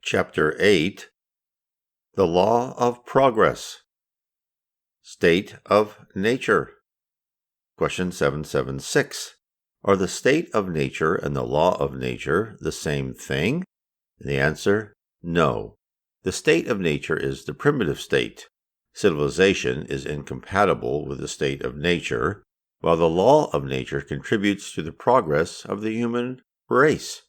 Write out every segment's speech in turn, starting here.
Chapter 8. The Law of Progress. State of Nature. Question 776. Are the state of nature and the law of nature the same thing? And the answer, no. The state of nature is the primitive state. Civilization is incompatible with the state of nature, while the law of nature contributes to the progress of the human race.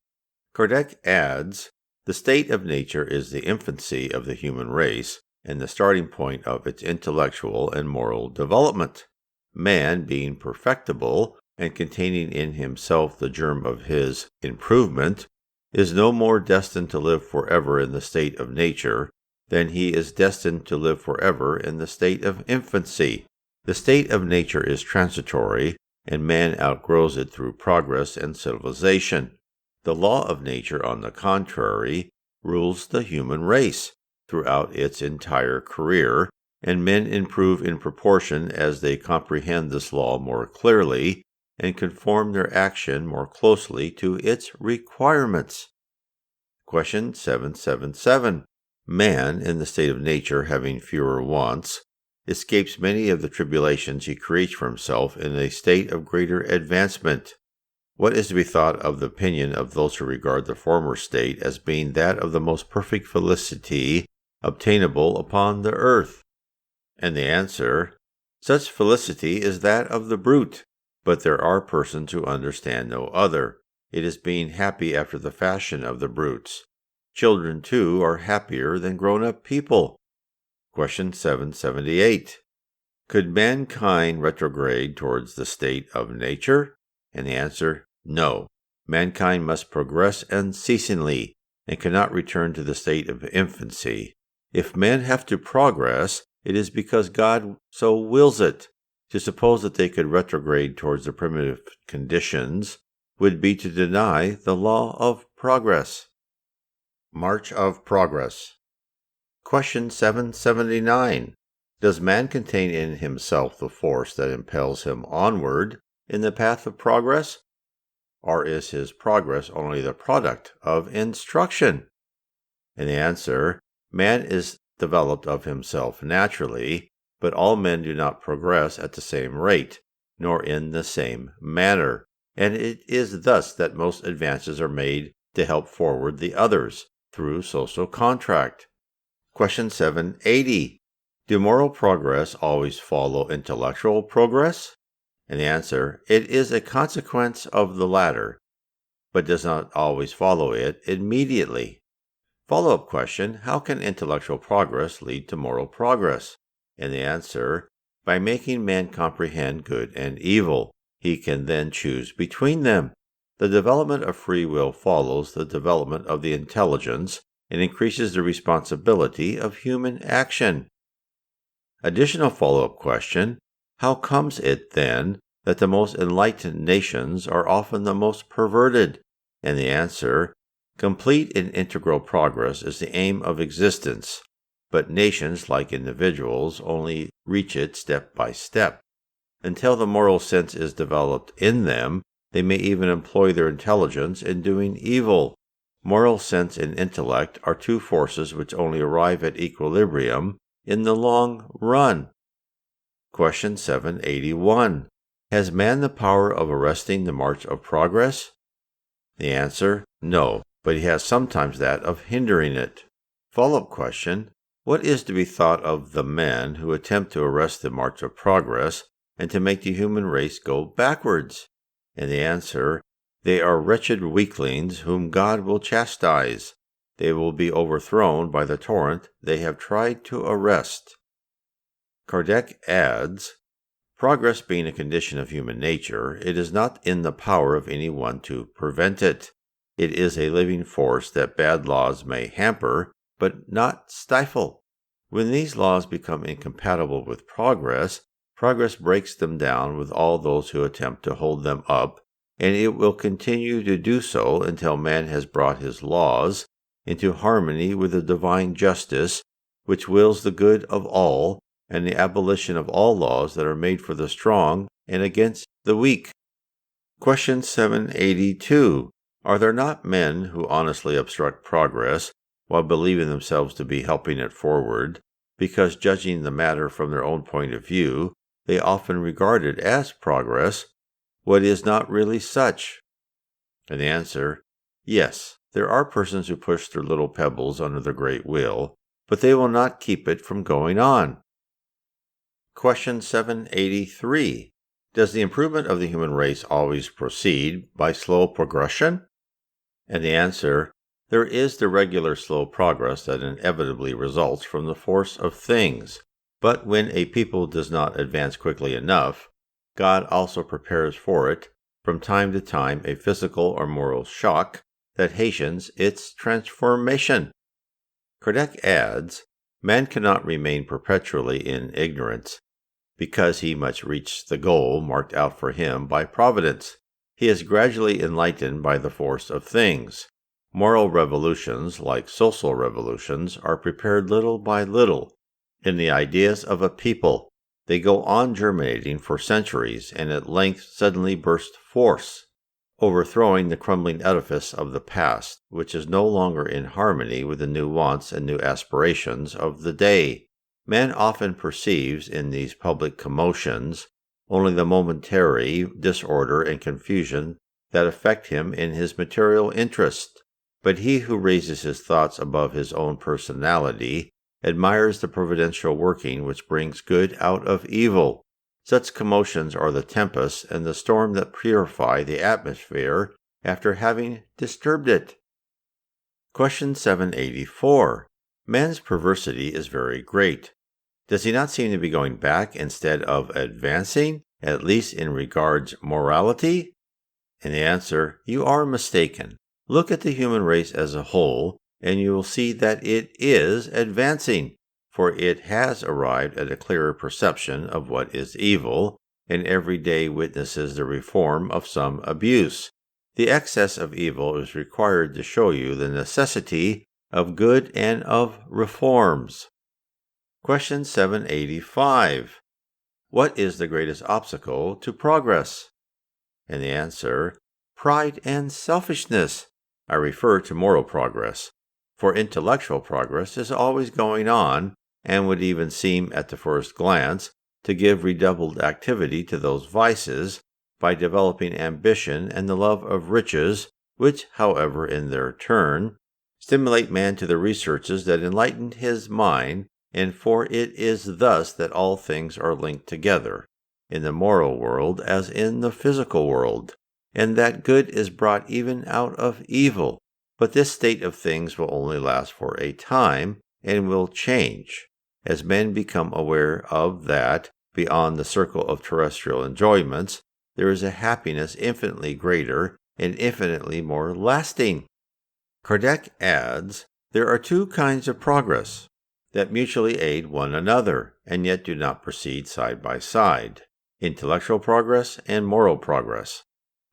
Kardec adds, the state of nature is the infancy of the human race and the starting point of its intellectual and moral development. Man, being perfectible and containing in himself the germ of his improvement, is no more destined to live forever in the state of nature than he is destined to live forever in the state of infancy. The state of nature is transitory, and man outgrows it through progress and civilization. The law of nature, on the contrary, rules the human race throughout its entire career, and men improve in proportion as they comprehend this law more clearly and conform their action more closely to its requirements. Question 777. Man, in the state of nature, having fewer wants, escapes many of the tribulations he creates for himself in a state of greater advancement. What is to be thought of the opinion of those who regard the former state as being that of the most perfect felicity obtainable upon the earth? And the answer, such felicity is that of the brute, but there are persons who understand no other. It is being happy after the fashion of the brutes. Children, too, are happier than grown-up people. Question 778. Could mankind retrograde towards the state of nature? And the answer, no. Mankind must progress unceasingly and cannot return to the state of infancy. If men have to progress, it is because God so wills it. To suppose that they could retrograde towards the primitive conditions would be to deny the law of progress. March of Progress. Question 779. Does man contain in himself the force that impels him onward in the path of progress? Or is his progress only the product of instruction? And the answer, man is developed of himself naturally, but all men do not progress at the same rate, nor in the same manner, and it is thus that most advances are made to help forward the others, through social contract. Question 780. Do moral progress always follow intellectual progress? And the answer, it is a consequence of the latter, but does not always follow it immediately. Follow-up question, how can intellectual progress lead to moral progress? And the answer, by making man comprehend good and evil. He can then choose between them. The development of free will follows the development of the intelligence and increases the responsibility of human action. Additional follow-up question, how comes it, then, that the most enlightened nations are often the most perverted? And the answer, complete and integral progress is the aim of existence, but nations, like individuals, only reach it step by step. Until the moral sense is developed in them, they may even employ their intelligence in doing evil. Moral sense and intellect are two forces which only arrive at equilibrium in the long run. Question 781. Has man the power of arresting the march of progress? The answer, no, but he has sometimes that of hindering it. Follow-up question, what is to be thought of the men who attempt to arrest the march of progress and to make the human race go backwards? And the answer, they are wretched weaklings whom God will chastise. They will be overthrown by the torrent they have tried to arrest. Kardec adds, progress being a condition of human nature, it is not in the power of any one to prevent it. It is a living force that bad laws may hamper, but not stifle. When these laws become incompatible with progress, progress breaks them down with all those who attempt to hold them up, and it will continue to do so until man has brought his laws into harmony with the divine justice, which wills the good of all and the abolition of all laws that are made for the strong and against the weak. Question 782. Are there not men who honestly obstruct progress while believing themselves to be helping it forward, because judging the matter from their own point of view, they often regard it as progress, what is not really such? And the answer, yes, there are persons who push their little pebbles under the great wheel, but they will not keep it from going on. Question 783. Does the improvement of the human race always proceed by slow progression? And the answer, there is the regular slow progress that inevitably results from the force of things. But when a people does not advance quickly enough, God also prepares for it from time to time a physical or moral shock that hastens its transformation. Kardec adds, man cannot remain perpetually in ignorance, because he must reach the goal marked out for him by Providence. He is gradually enlightened by the force of things. Moral revolutions, like social revolutions, are prepared little by little in the ideas of a people. They go on germinating for centuries, and at length suddenly burst forth, overthrowing the crumbling edifice of the past, which is no longer in harmony with the new wants and new aspirations of the day. Man often perceives in these public commotions only the momentary disorder and confusion that affect him in his material interest. But he who raises his thoughts above his own personality admires the providential working which brings good out of evil. Such commotions are the tempests and the storm that purify the atmosphere after having disturbed it. Question 784. Man's perversity is very great. Does he not seem to be going back instead of advancing, at least in regards morality? And the answer, you are mistaken. Look at the human race as a whole, and you will see that it is advancing, for it has arrived at a clearer perception of what is evil, and every day witnesses the reform of some abuse. The excess of evil is required to show you the necessity of good and of reforms. Question 785. What is the greatest obstacle to progress? And the answer, pride and selfishness. I refer to moral progress, for intellectual progress is always going on, and would even seem at the first glance to give redoubled activity to those vices by developing ambition and the love of riches, which, however, in their turn, stimulate man to the researches that enlighten his mind, and for it is thus that all things are linked together, in the moral world as in the physical world, and that good is brought even out of evil. But this state of things will only last for a time, and will change, as men become aware of that, beyond the circle of terrestrial enjoyments, there is a happiness infinitely greater and infinitely more lasting. Kardec adds, there are two kinds of progress that mutually aid one another, and yet do not proceed side by side: intellectual progress and moral progress.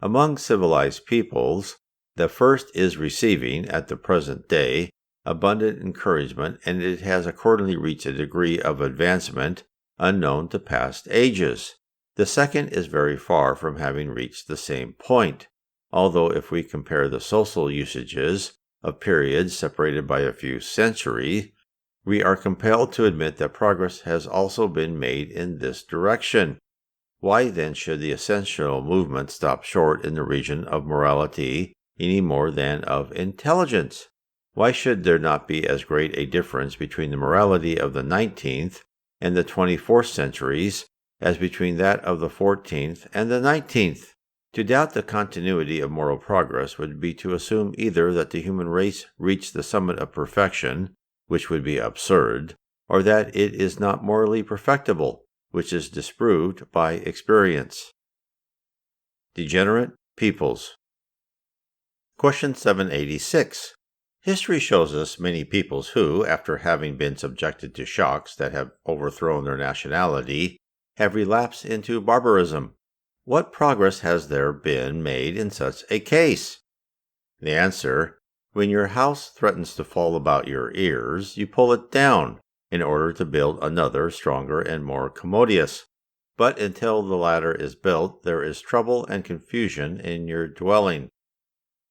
Among civilized peoples, the first is receiving, at the present day, abundant encouragement, and it has accordingly reached a degree of advancement unknown to past ages. The second is very far from having reached the same point, although if we compare the social usages of periods separated by a few centuries, we are compelled to admit that progress has also been made in this direction. Why then should the essential movement stop short in the region of morality any more than of intelligence? Why should there not be as great a difference between the morality of the 19th and the 24th centuries as between that of the 14th and the 19th? To doubt the continuity of moral progress would be to assume either that the human race reached the summit of perfection, which would be absurd, or that it is not morally perfectible, which is disproved by experience. Degenerate peoples. Question 786. History shows us many peoples who, after having been subjected to shocks that have overthrown their nationality, have relapsed into barbarism. What progress has there been made in such a case? The answer, when your house threatens to fall about your ears, you pull it down in order to build another stronger and more commodious. But until the latter is built, there is trouble and confusion in your dwelling.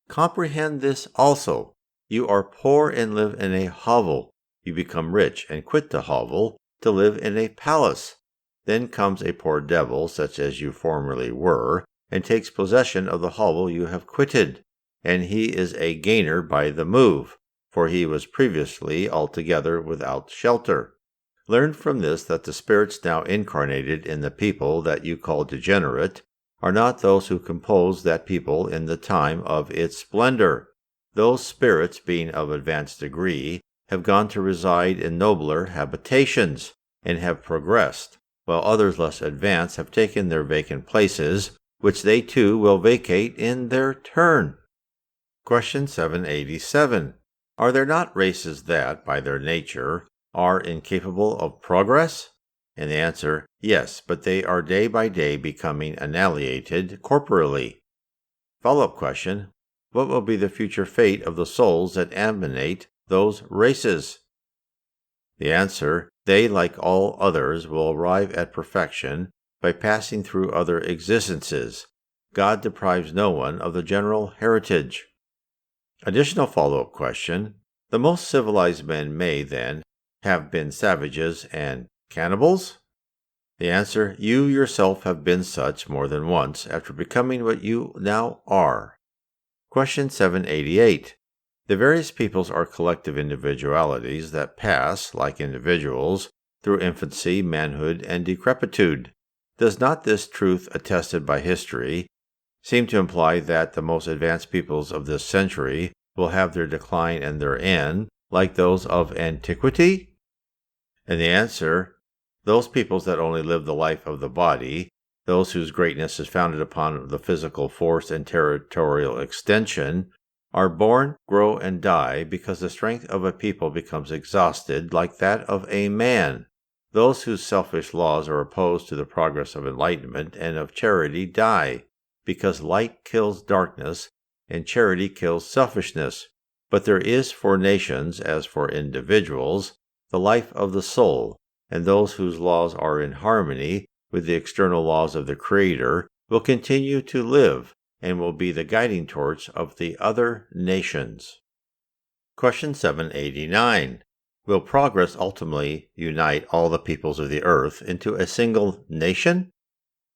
Comprehend this also. You are poor and live in a hovel. You become rich and quit the hovel to live in a palace. Then comes a poor devil, such as you formerly were, and takes possession of the hovel you have quitted, and he is a gainer by the move, for he was previously altogether without shelter. Learn from this that the spirits now incarnated in the people that you call degenerate are not those who composed that people in the time of its splendor. Those spirits, being of advanced degree, have gone to reside in nobler habitations, and have progressed, while others less advanced have taken their vacant places, which they too will vacate in their turn. Question 787. Are there not races that, by their nature, are incapable of progress? And the answer, yes, but they are day by day becoming annihilated corporally. Follow-up question. What will be the future fate of the souls that emanate those races? The answer, they, like all others, will arrive at perfection by passing through other existences. God deprives no one of the general heritage. Additional follow-up question. The most civilized men may, then, have been savages and cannibals? The answer, you yourself have been such more than once after becoming what you now are. Question 788. The various peoples are collective individualities that pass, like individuals, through infancy, manhood, and decrepitude. Does not this truth, attested by history, seem to imply that the most advanced peoples of this century will have their decline and their end, like those of antiquity? And the answer, those peoples that only live the life of the body, those whose greatness is founded upon the physical force and territorial extension, are born, grow, and die because the strength of a people becomes exhausted like that of a man. Those whose selfish laws are opposed to the progress of enlightenment and of charity die, because light kills darkness and charity kills selfishness. But there is for nations, as for individuals, the life of the soul, and those whose laws are in harmony with the external laws of the Creator will continue to live and will be the guiding torch of the other nations. Question 789. Will progress ultimately unite all the peoples of the earth into a single nation?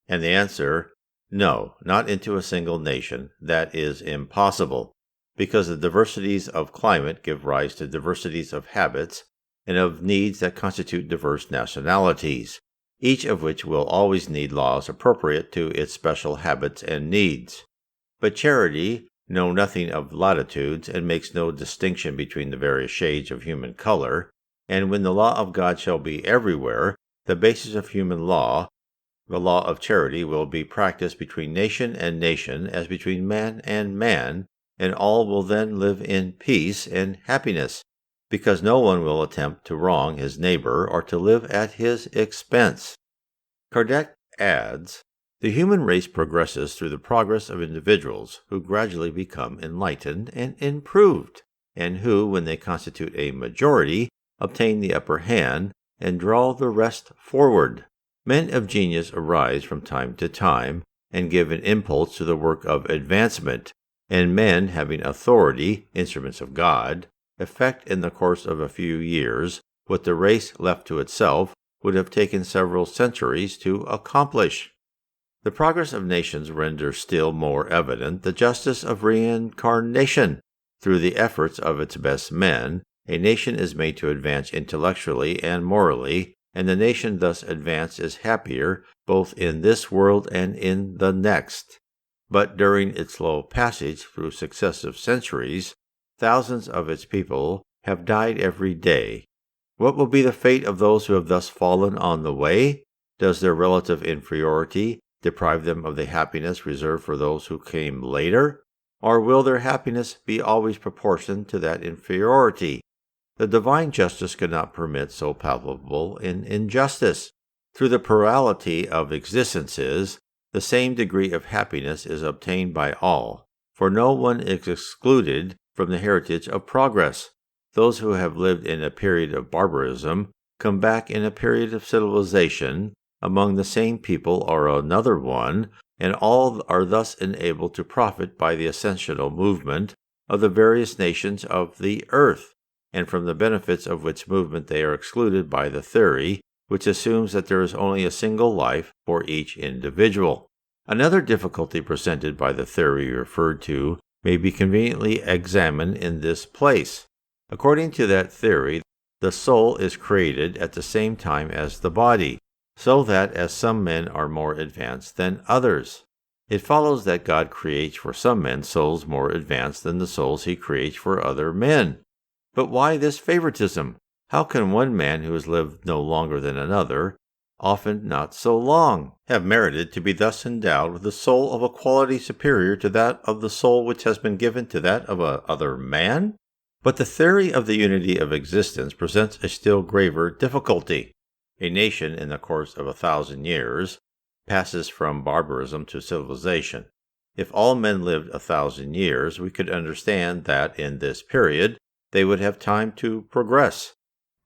And the answer, no, not into a single nation. That is impossible, because the diversities of climate give rise to diversities of habits and of needs that constitute diverse nationalities, each of which will always need laws appropriate to its special habits and needs. But charity knows nothing of latitudes and makes no distinction between the various shades of human color, and when the law of God shall be everywhere, the basis of human law, the law of charity, will be practiced between nation and nation as between man and man, and all will then live in peace and happiness, because no one will attempt to wrong his neighbor or to live at his expense. Kardec adds, the human race progresses through the progress of individuals who gradually become enlightened and improved, and who, when they constitute a majority, obtain the upper hand and draw the rest forward. Men of genius arise from time to time and give an impulse to the work of advancement, and men having authority, instruments of God, effect in the course of a few years what the race left to itself would have taken several centuries to accomplish. The progress of nations renders still more evident the justice of reincarnation. Through the efforts of its best men, a nation is made to advance intellectually and morally, and the nation thus advanced is happier both in this world and in the next. But during its slow passage through successive centuries, thousands of its people have died every day. What will be the fate of those who have thus fallen on the way? Does their relative inferiority deprive them of the happiness reserved for those who came later? Or will their happiness be always proportioned to that inferiority? The divine justice cannot permit so palpable an injustice. Through the plurality of existences, the same degree of happiness is obtained by all, for no one is excluded from the heritage of progress. Those who have lived in a period of barbarism come back in a period of civilization among the same people or another one, and all are thus enabled to profit by the ascensional movement of the various nations of the earth, and from the benefits of which movement they are excluded by the theory, which assumes that there is only a single life for each individual. Another difficulty presented by the theory referred to may be conveniently examined in this place. According to that theory, the soul is created at the same time as the body, so that as some men are more advanced than others, it follows that God creates for some men souls more advanced than the souls he creates for other men. But why this favoritism? How can one man who has lived no longer than another, often not so long, have merited to be thus endowed with the soul of a quality superior to that of the soul which has been given to that of other man? But the theory of the unity of existence presents a still graver difficulty. A nation, in the course of 1,000 years, passes from barbarism to civilization. If all men lived 1,000 years, we could understand that in this period they would have time to progress.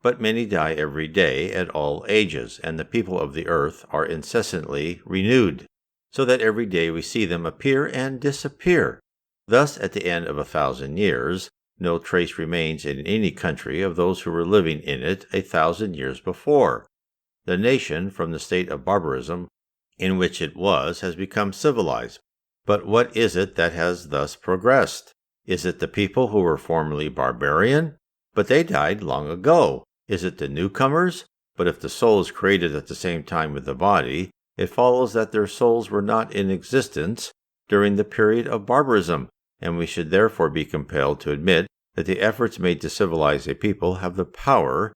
But many die every day at all ages, and the people of the earth are incessantly renewed, so that every day we see them appear and disappear. Thus, at the end of 1,000 years, no trace remains in any country of those who were living in it 1,000 years before. The nation, from the state of barbarism in which it was, has become civilized. But what is it that has thus progressed? Is it the people who were formerly barbarian? But they died long ago. Is it the newcomers? But if the soul is created at the same time with the body, it follows that their souls were not in existence during the period of barbarism, and we should therefore be compelled to admit that the efforts made to civilize a people have the power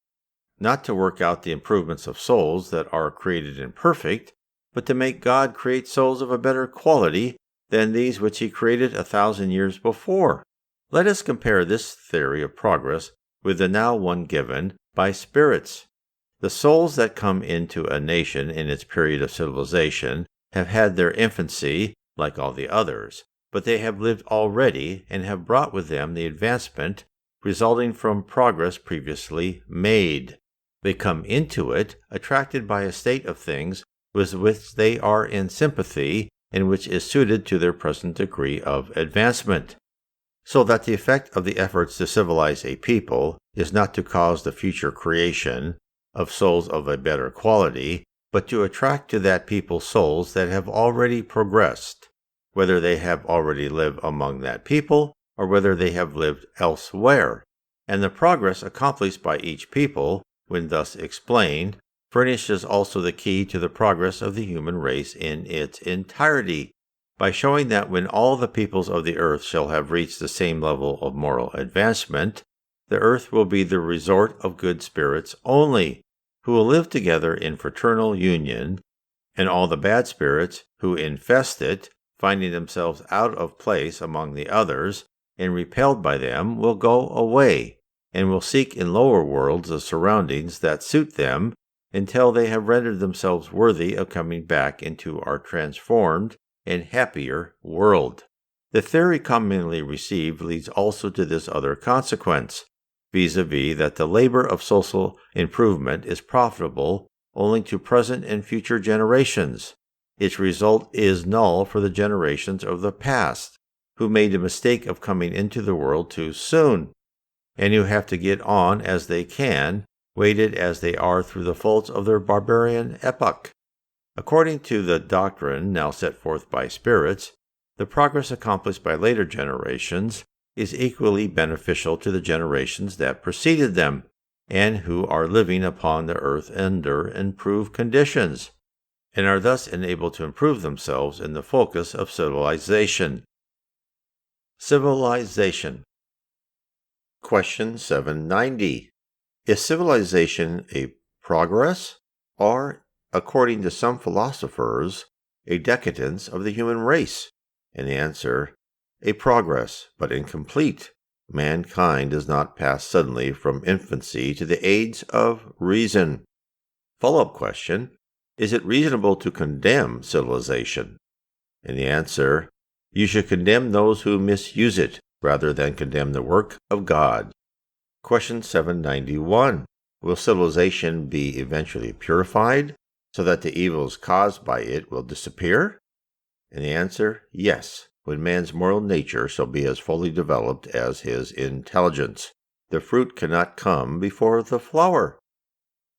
not to work out the improvements of souls that are created imperfect, but to make God create souls of a better quality than these which he created 1,000 years before. Let us compare this theory of progress with the now one given by spirits. The souls that come into a nation in its period of civilization have had their infancy, like all the others, but they have lived already and have brought with them the advancement resulting from progress previously made. They come into it attracted by a state of things with which they are in sympathy and which is suited to their present degree of advancement. So that the effect of the efforts to civilize a people is not to cause the future creation of souls of a better quality, but to attract to that people souls that have already progressed, whether they have already lived among that people or whether they have lived elsewhere. And the progress accomplished by each people, when thus explained, furnishes also the key to the progress of the human race in its entirety, by showing that when all the peoples of the earth shall have reached the same level of moral advancement, the earth will be the resort of good spirits only, who will live together in fraternal union, and all the bad spirits who infest it, finding themselves out of place among the others, and repelled by them, will go away, and will seek in lower worlds the surroundings that suit them, until they have rendered themselves worthy of coming back into our transformed and happier world. The theory commonly received leads also to this other consequence, viz., that the labor of social improvement is profitable only to present and future generations. Its result is null for the generations of the past, who made the mistake of coming into the world too soon, and who have to get on as they can, weighted as they are through the faults of their barbarian epoch. According to the doctrine now set forth by spirits, the progress accomplished by later generations is equally beneficial to the generations that preceded them, and who are living upon the earth under improved conditions, and are thus enabled to improve themselves in the focus of civilization. Civilization. Question 790. Is civilization a progress, or, according to some philosophers, a decadence of the human race? And the answer, a progress, but incomplete. Mankind does not pass suddenly from infancy to the age of reason. Follow-up question, is it reasonable to condemn civilization? And the answer, you should condemn those who misuse it, rather than condemn the work of God. Question 791. Will civilization be eventually purified, so that the evils caused by it will disappear? And the answer, yes. when man's moral nature shall be as fully developed as his intelligence. The fruit cannot come before the flower.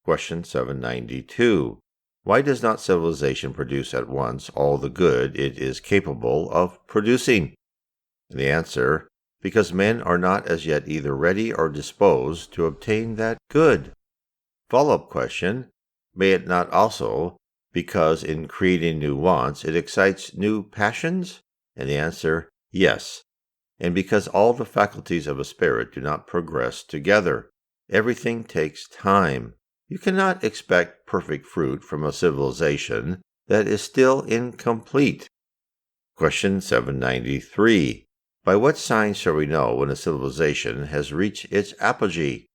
Question 792. Why does not civilization produce at once all the good it is capable of producing? The answer: because men are not as yet either ready or disposed to obtain that good. Follow-up question: may it not also because in creating new wants it excites new passions? And the answer: yes. And because all the faculties of a spirit do not progress together. Everything takes time. You cannot expect perfect fruit from a civilization that is still incomplete. Question 793. By what signs shall we know when a civilization has reached its apogee?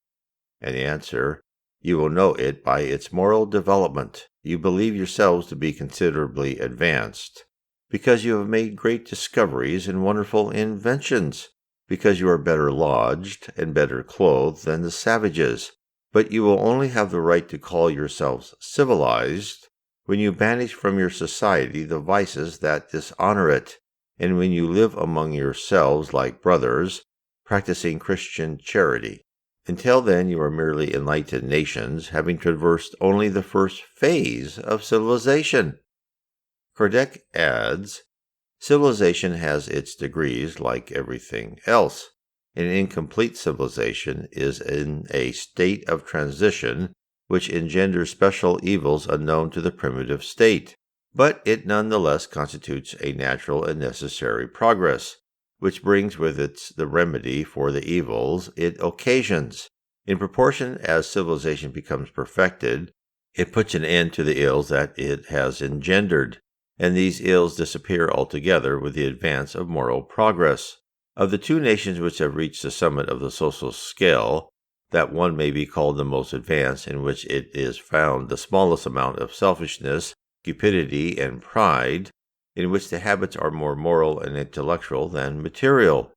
And the answer: you will know it by its moral development. You believe yourselves to be considerably advanced, because you have made great discoveries and wonderful inventions, because you are better lodged and better clothed than the savages. But you will only have the right to call yourselves civilized when you banish from your society the vices that dishonor it, and when you live among yourselves like brothers, practicing Christian charity. Until then, you are merely enlightened nations, having traversed only the first phase of civilization. Kardec adds, civilization has its degrees like everything else. An incomplete civilization is in a state of transition which engenders special evils unknown to the primitive state, but it nonetheless constitutes a natural and necessary progress, which brings with it the remedy for the evils it occasions. In proportion as civilization becomes perfected, it puts an end to the ills that it has engendered, and these ills disappear altogether with the advance of moral progress. Of the two nations which have reached the summit of the social scale, that one may be called the most advanced, in which it is found the smallest amount of selfishness, cupidity, and pride, in which the habits are more moral and intellectual than material,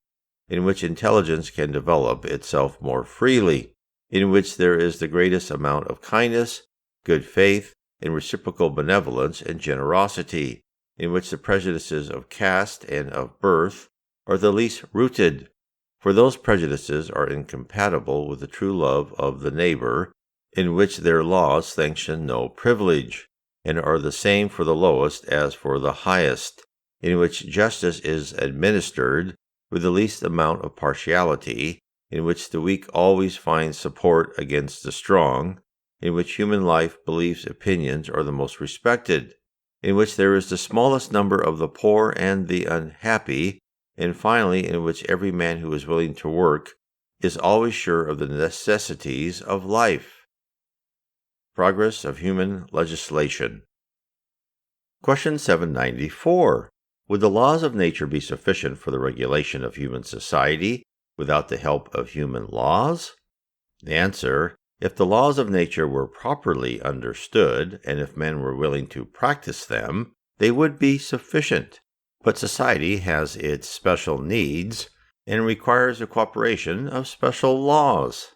in which intelligence can develop itself more freely, in which there is the greatest amount of kindness, good faith, and reciprocal benevolence and generosity, in which the prejudices of caste and of birth are the least rooted, for those prejudices are incompatible with the true love of the neighbor, in which their laws sanction no privilege, and are the same for the lowest as for the highest, in which justice is administered with the least amount of partiality, in which the weak always find support against the strong, in which human life, beliefs, opinions are the most respected, in which there is the smallest number of the poor and the unhappy, and finally in which every man who is willing to work is always sure of the necessities of life. Progress of human legislation. Question 794. Would the laws of nature be sufficient for the regulation of human society without the help of human laws? The answer: if the laws of nature were properly understood, and if men were willing to practice them, they would be sufficient. But society has its special needs and requires the cooperation of special laws.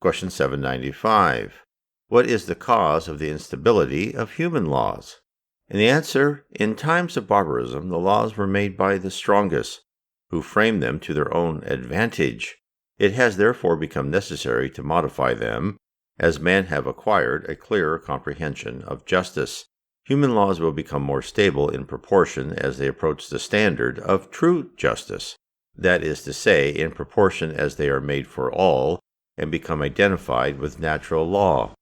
Question 795. What is the cause of the instability of human laws? And the answer: in times of barbarism, the laws were made by the strongest, who framed them to their own advantage. It has therefore become necessary to modify them, as men have acquired a clearer comprehension of justice. Human laws will become more stable in proportion as they approach the standard of true justice, that is to say, in proportion as they are made for all and become identified with natural law.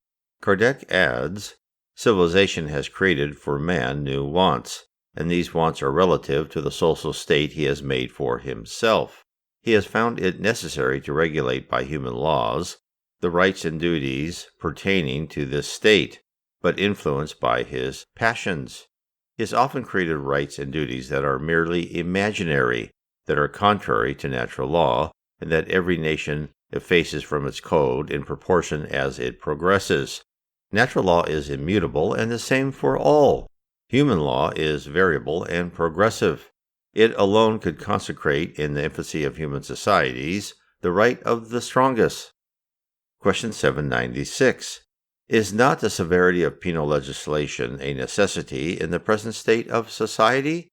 Kardec adds, civilization has created for man new wants, and these wants are relative to the social state he has made for himself. He has found it necessary to regulate by human laws the rights and duties pertaining to this state, but influenced by his passions. He has often created rights and duties that are merely imaginary, that are contrary to natural law, and that every nation effaces from its code in proportion as it progresses. Natural law is immutable and the same for all. Human law is variable and progressive. It alone could consecrate in the infancy of human societies the right of the strongest. Question 796. Is not the severity of penal legislation a necessity in the present state of society?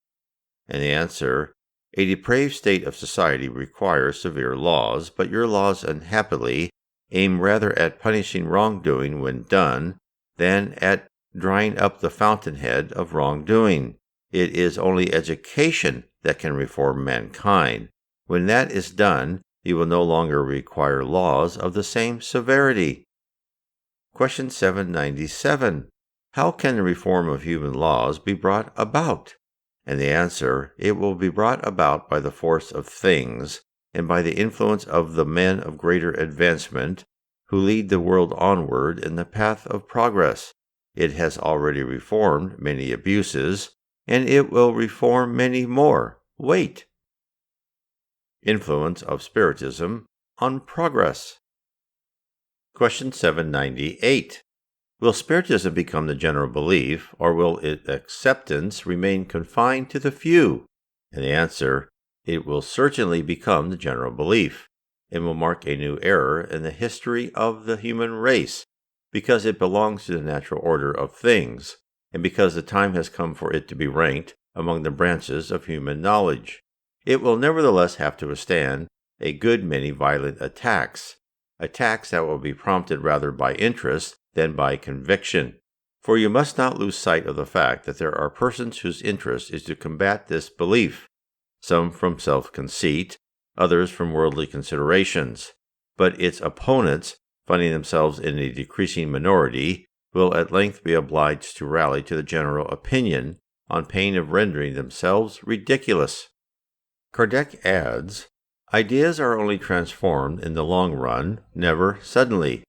And the answer, a depraved state of society requires severe laws, but your laws unhappily aim rather at punishing wrongdoing when done than at drying up the fountainhead of wrongdoing. It is only education that can reform mankind. When that is done, you will no longer require laws of the same severity. Question 797. How can the reform of human laws be brought about? And the answer, it will be brought about by the force of things and by the influence of the men of greater advancement who lead the world onward in the path of progress. It has already reformed many abuses, and it will reform many more. Wait. Influence of Spiritism on progress. Question 798. Will Spiritism become the general belief, or will its acceptance remain confined to the few? And the answer, it will certainly become the general belief, and will mark a new era in the history of the human race, because it belongs to the natural order of things, and because the time has come for it to be ranked among the branches of human knowledge. It will nevertheless have to withstand a good many violent attacks that will be prompted rather by interest than by conviction. For you must not lose sight of the fact that there are persons whose interest is to combat this belief, some from self-conceit, others from worldly considerations. But its opponents, finding themselves in a decreasing minority, will at length be obliged to rally to the general opinion, on pain of rendering themselves ridiculous. Kardec adds, ideas are only transformed in the long run, never suddenly.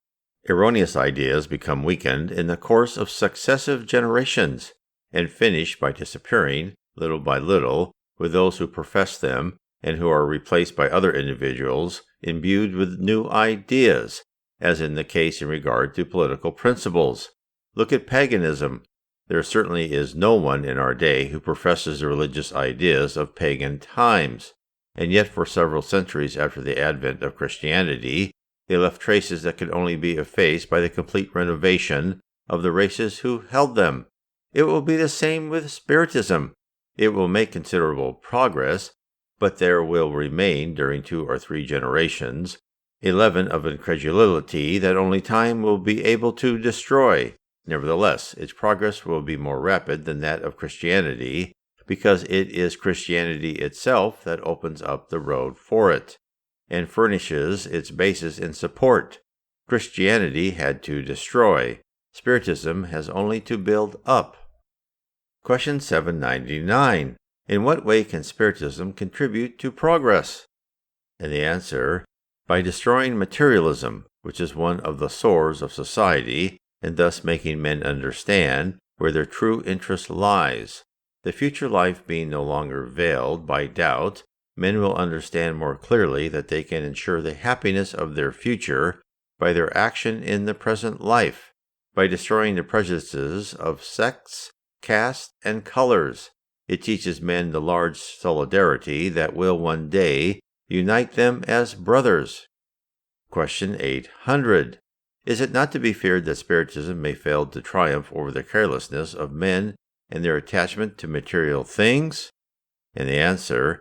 Erroneous ideas become weakened in the course of successive generations, and finish by disappearing, little by little, with those who profess them, and who are replaced by other individuals imbued with new ideas, as in the case in regard to political principles. Look at paganism. There certainly is no one in our day who professes the religious ideas of pagan times, and yet for several centuries after the advent of Christianity, they left traces that could only be effaced by the complete renovation of the races who held them. It will be the same with Spiritism. It will make considerable progress, but there will remain during 2 or 3 generations a leaven of incredulity that only time will be able to destroy. Nevertheless, its progress will be more rapid than that of Christianity, because it is Christianity itself that opens up the road for it, and furnishes its basis in support. Christianity had to destroy. Spiritism has only to build up. Question 799. In what way can Spiritism contribute to progress? And the answer, by destroying materialism, which is one of the sores of society, and thus making men understand where their true interest lies. The future life being no longer veiled by doubt, men will understand more clearly that they can ensure the happiness of their future by their action in the present life, by destroying the prejudices of sex, caste, and colors. It teaches men the large solidarity that will one day unite them as brothers. Question 800. Is it not to be feared that Spiritism may fail to triumph over the carelessness of men and their attachment to material things? And the answer,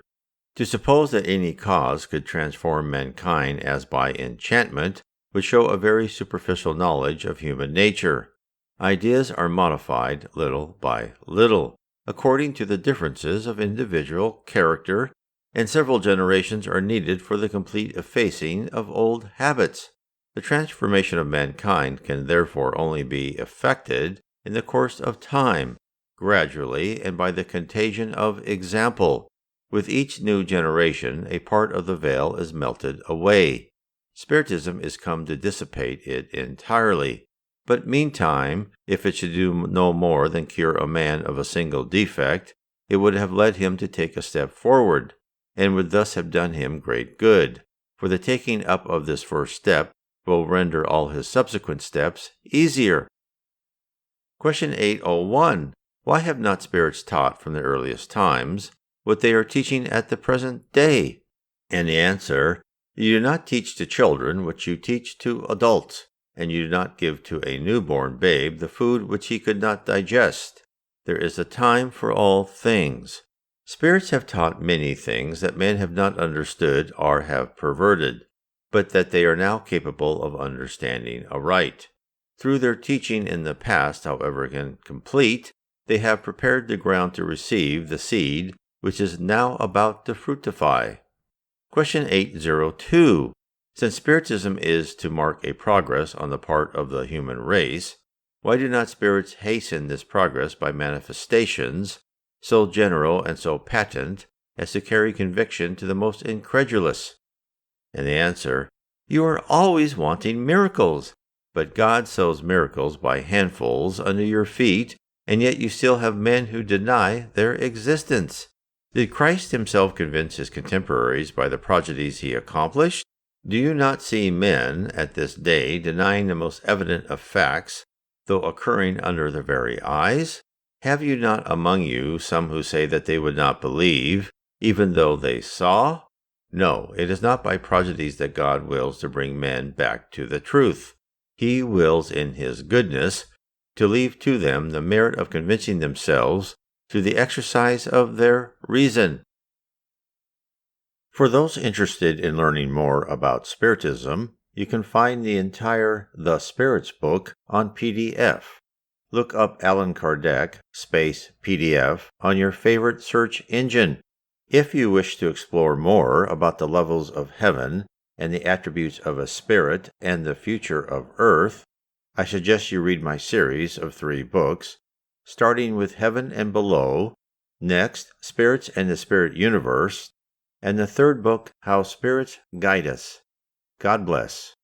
to suppose that any cause could transform mankind as by enchantment would show a very superficial knowledge of human nature. Ideas are modified little by little, according to the differences of individual character, and several generations are needed for the complete effacing of old habits. The transformation of mankind can therefore only be effected in the course of time, gradually and by the contagion of example. With each new generation, a part of the veil is melted away. Spiritism is come to dissipate it entirely. But meantime, if it should do no more than cure a man of a single defect, it would have led him to take a step forward, and would thus have done him great good. For the taking up of this first step will render all his subsequent steps easier. Question 801. Why have not spirits taught from the earliest times what they are teaching at the present day? And the answer, you do not teach to children what you teach to adults, and you do not give to a newborn babe the food which he could not digest. There is a time for all things. Spirits have taught many things that men have not understood or have perverted, but that they are now capable of understanding aright. Through their teaching in the past, however incomplete, they have prepared the ground to receive the seed which is now about to fructify. Question 802. Since Spiritism is to mark a progress on the part of the human race, why do not spirits hasten this progress by manifestations so general and so patent as to carry conviction to the most incredulous? And the answer: you are always wanting miracles, but God sows miracles by handfuls under your feet, and yet you still have men who deny their existence. Did Christ himself convince his contemporaries by the prodigies he accomplished? Do you not see men at this day denying the most evident of facts, though occurring under their very eyes? Have you not among you some who say that they would not believe, even though they saw? No, it is not by prodigies that God wills to bring men back to the truth. He wills in his goodness to leave to them the merit of convincing themselves through the exercise of their reason. For those interested in learning more about Spiritism, you can find the entire The Spirits book on PDF. Look up Allan Kardec --PDF on your favorite search engine. If you wish to explore more about the levels of heaven and the attributes of a spirit and the future of earth, I suggest you read my series of 3 books, starting with Heaven and Below, next Spirits and the Spirit Universe, and the 3rd book, How Spirits Guide Us. God bless.